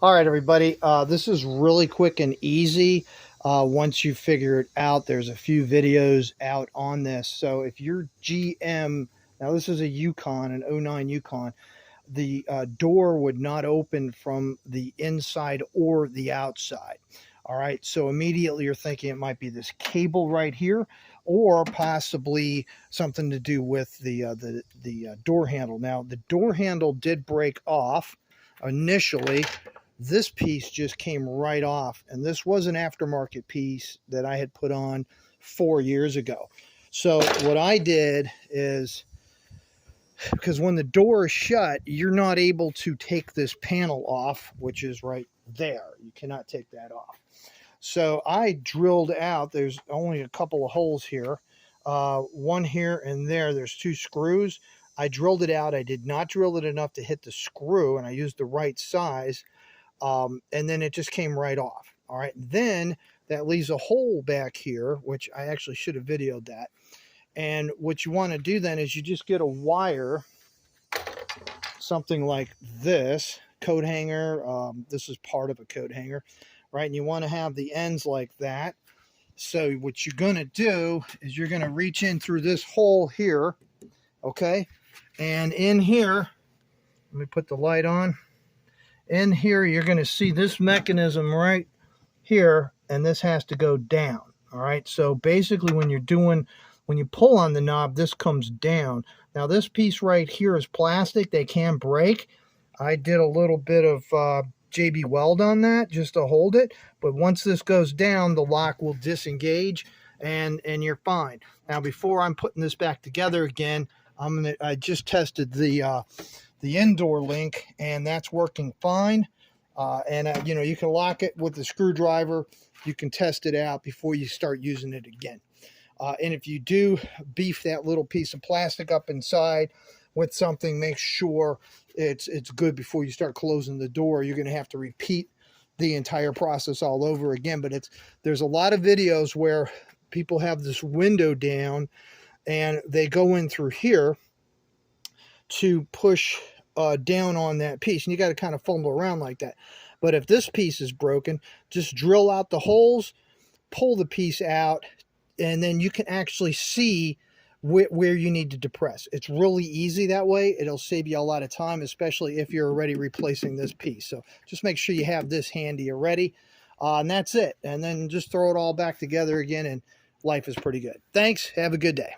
All right, everybody. This is really quick and easy. Once you figure it out, there's a few videos out on this. So if you're GM, now this is a Yukon, an '09 Yukon, the door would not open from the inside or the outside. All right, so immediately you're thinking it might be this cable right here, or possibly something to do with the door handle. Now the door handle did break off initially. This piece just came right off, and this was an aftermarket piece that I had put on 4 years ago. So what I did is, because when the door is shut, you're not able to take this panel off, which is right there. You cannot take that off. So I drilled out, there's only a couple of holes here, one here and there. There's two screws. I drilled it out. I did not drill it enough to hit the screw, and I used the right size. And then it just came right off. All right. Then that leaves a hole back here, which I actually should have videoed that. And what you want to do then is you just get a wire, something like this, coat hanger. This is part of a coat hanger, right? And you want to have the ends like that. So what you're going to do is you're going to reach in through this hole here, okay? And in here, let me put the light on. In here, you're going to see this mechanism right here, and this has to go down. All right. So basically, when you pull on the knob, this comes down. Now, this piece right here is plastic. They can break. I did a little bit of JB Weld on that just to hold it. But once this goes down, the lock will disengage, and you're fine. Now, before I'm putting this back together again, I just tested the indoor link, and that's working fine. You can lock it with the screwdriver. You can test it out before you start using it again. And if you do beef that little piece of plastic up inside with something, make sure it's good before you start closing the door. You're going to have to repeat the entire process all over again. But there's a lot of videos where people have this window down and they go in through here to push down on that piece, and you got to kind of fumble around like that. But if this piece is broken, just drill out the holes, pull the piece out, and then you can actually see where you need to depress. It's really easy that way. It'll save you a lot of time, especially if you're already replacing this piece. So just make sure you have this handy already, and that's it. And then just throw it all back together again, and life is pretty good. Thanks. Have a good day.